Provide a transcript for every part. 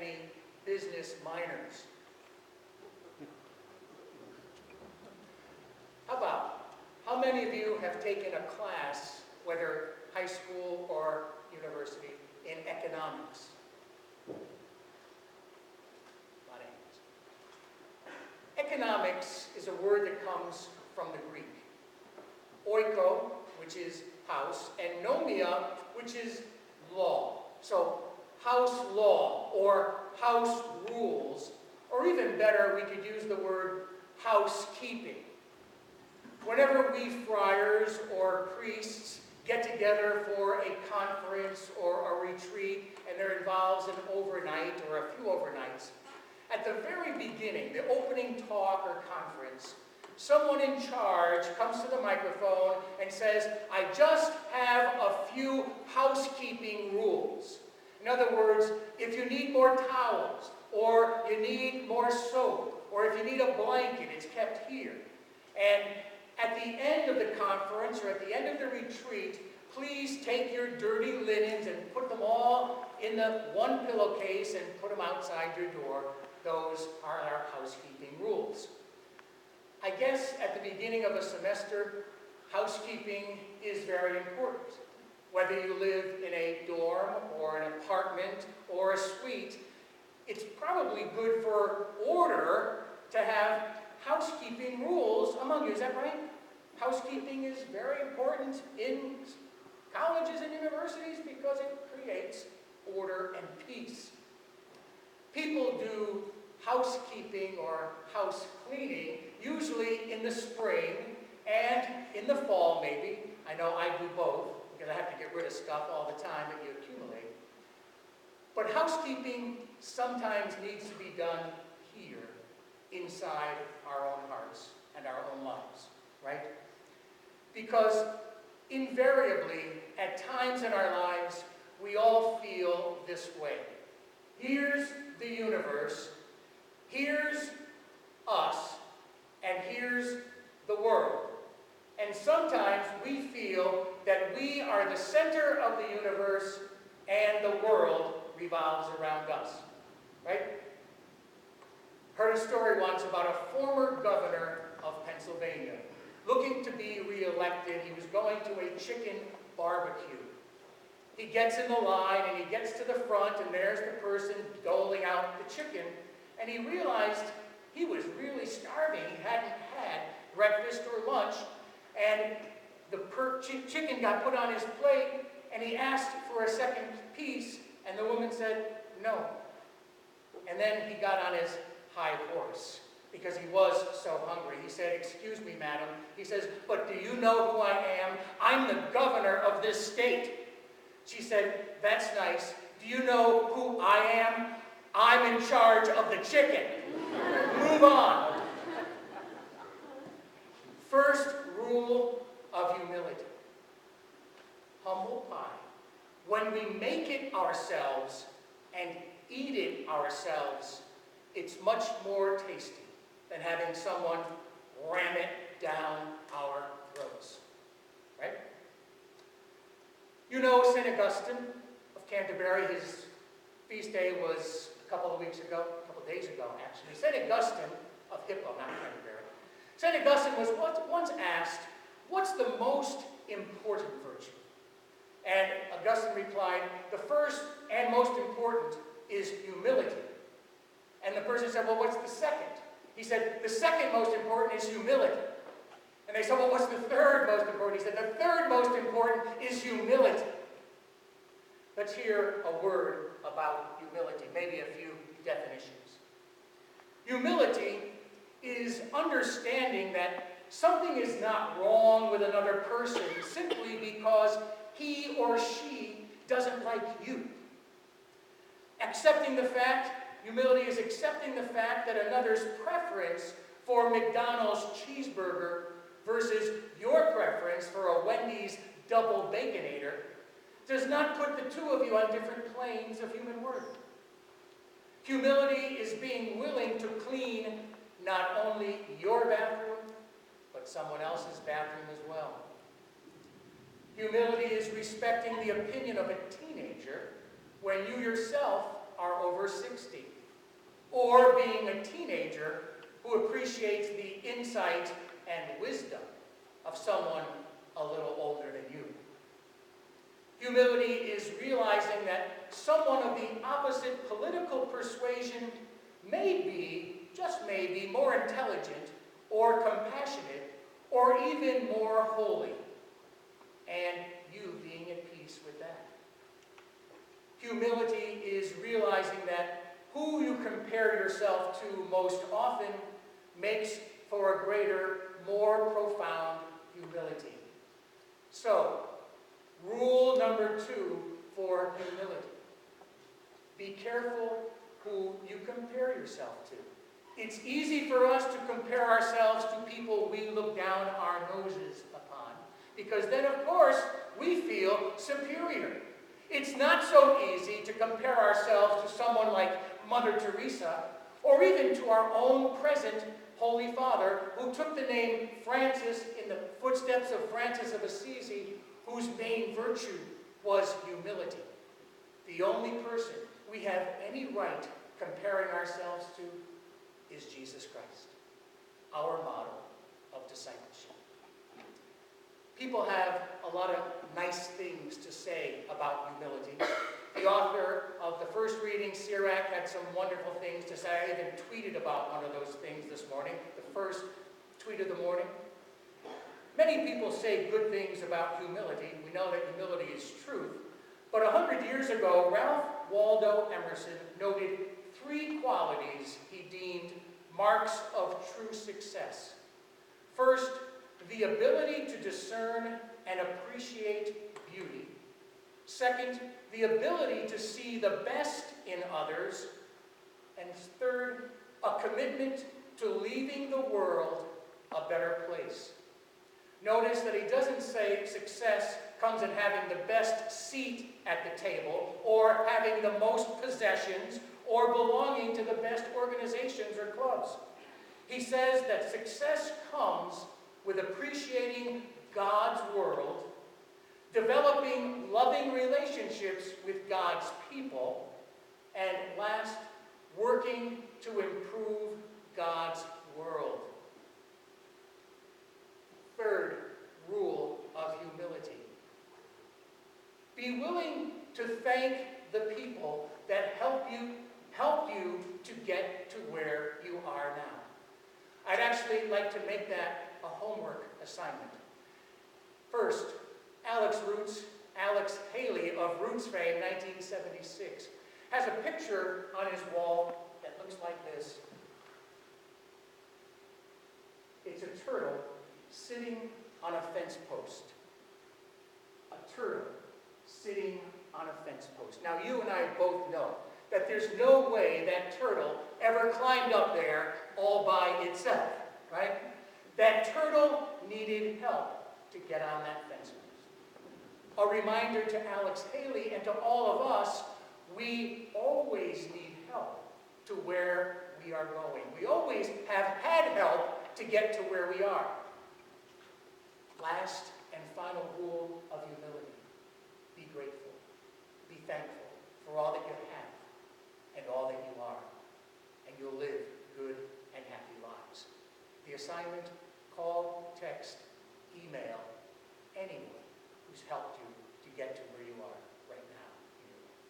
any business minors? How many of you have taken a class, whether high school or university, in economics? A lot of hands. Economics is a word that comes from the Greek. Oiko, which is house, and nomia, which is law. So house law or house rules, or even better, we could use the word housekeeping. Whenever we friars or priests get together for a conference or a retreat, and there involves an overnight or a few overnights, at the very beginning, the opening talk or conference, someone in charge comes to the microphone and says, I just have a few housekeeping rules. In other words, if you need more towels, or you need more soap, or if you need a blanket, it's kept here. And at the end of the conference, or at the end of the retreat, please take your dirty linens and put them all in the one pillowcase and put them outside your door. Those are our housekeeping rules. I guess at the beginning of a semester, housekeeping is very important. Whether you live in a dorm or an apartment or a suite, it's probably good for order to have housekeeping rules among you. Is that right? Housekeeping is very important in colleges and universities because it creates order and peace. People do housekeeping or house cleaning usually in the spring and in the fall maybe. I know I do both because I have to get rid of stuff all the time that you accumulate. But housekeeping sometimes needs to be done here, inside our own hearts and our own lives, right? Because invariably, at times in our lives, we all feel this way. Here's the universe, here's us, and here's the world. And sometimes we feel that we are the center of the universe and the world revolves around us, right? Heard a story once about a former governor of Pennsylvania. Looking to be re-elected, he was going to a chicken barbecue. He gets in the line and he gets to the front and there's the person doling out the chicken, and he realized he was really starving. He hadn't had breakfast or lunch, and the chicken got put on his plate and he asked for a second piece and the woman said no. And then he got on his high horse because he was so hungry. He said, "Excuse me, madam." He says, "But do you know who I am? I'm the governor of this state." She said, "That's nice. Do you know who I am? I'm in charge of the chicken. Move on." First rule of humility. Humble pie. When we make it ourselves and eat it ourselves, it's much more tasty than having someone ram it down our throats. Right? You know St. Augustine of Canterbury. His feast day was a couple of days ago, actually. St. Augustine of Hippo, not Canterbury. St. Augustine was once asked, what's the most important virtue? And Augustine replied, the first and most important is humility. And the person said, well, what's the second? He said, the second most important is humility. And they said, well, what's the third most important? He said, the third most important is humility. Let's hear a word about humility, maybe a few definitions. Humility is understanding that something is not wrong with another person simply because he or she doesn't like you. Humility is accepting the fact that another's preference for McDonald's cheeseburger versus your preference for a Wendy's double Baconator does not put the two of you on different planes of human worth. Humility is being willing to clean not only your bathroom, but someone else's bathroom as well. Humility is respecting the opinion of a teenager when you yourself are over 60. or being a teenager who appreciates the insight and wisdom of someone a little older than you. Humility is realizing that someone of the opposite political persuasion may be, just may be, more intelligent or compassionate or even more holy, and you being at peace with that. Humility is realizing that who you compare yourself to most often makes for a greater, more profound humility. So, rule number 2 for humility. Be careful who you compare yourself to. It's easy for us to compare ourselves to people we look down our noses upon, because then, of course, we feel superior. It's not so easy to compare ourselves to someone like Mother Teresa, or even to our own present Holy Father, who took the name Francis in the footsteps of Francis of Assisi, whose main virtue was humility. The only person we have any right comparing ourselves to is Jesus Christ, our model of discipleship. People have a lot of nice things to say about humility. The author of the first reading, Sirach, had some wonderful things to say. I even tweeted about one of those things this morning, the first tweet of the morning. Many people say good things about humility. We know that humility is truth. But 100 years ago, Ralph Waldo Emerson noted 3 qualities he deemed marks of true success. First, the ability to discern and appreciate beauty. Second, the ability to see the best in others. And third, a commitment to leaving the world a better place. Notice that he doesn't say success comes in having the best seat at the table, or having the most possessions, or belonging to the best organizations or clubs. He says that success comes with appreciating God's world, developing loving relationships with God's people, and last, working to improve God's world. Third rule of humility. Be willing to thank the people that help you to get to where you are now. I'd actually like to make that a homework assignment. First, Alex Haley of Roots fame, 1976, has a picture on his wall that looks like this. It's a turtle sitting on a fence post. A turtle sitting on a fence post. Now, you and I both know that there's no way that turtle ever climbed up there all by itself, right? That turtle needed help to get on that fence post. A reminder to Alex Haley and to all of us, we always need help to where we are going. We always have had help to get to where we are. Last and final rule of humility. Be grateful. Be thankful for all that you have and all that you are. And you'll live good and happy lives. The assignment: call, text, email anyone who's helped you to get to where you are right now in your life.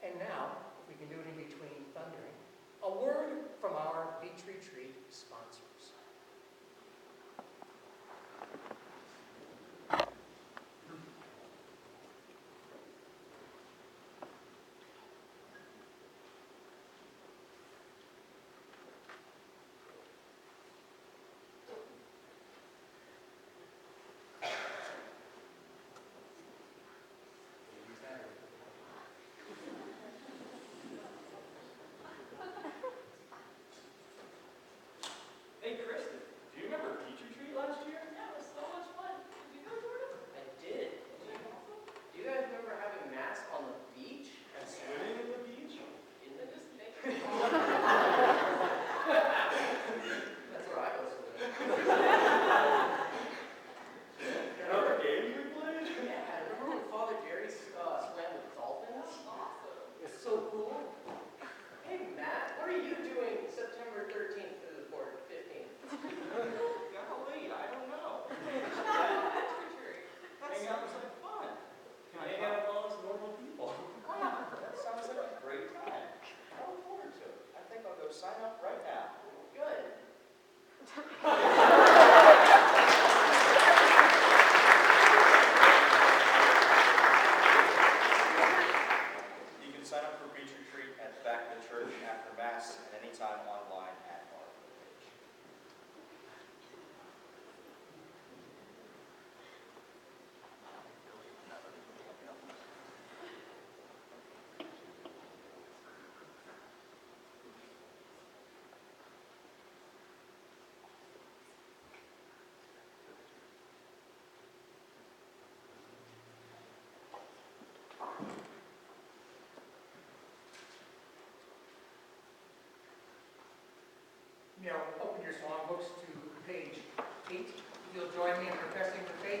Amen. And now, if we can do it in between thundering, a word from our beach retreat sponsors. Now, open your songbooks to page 8. If you'll join me in professing the faith.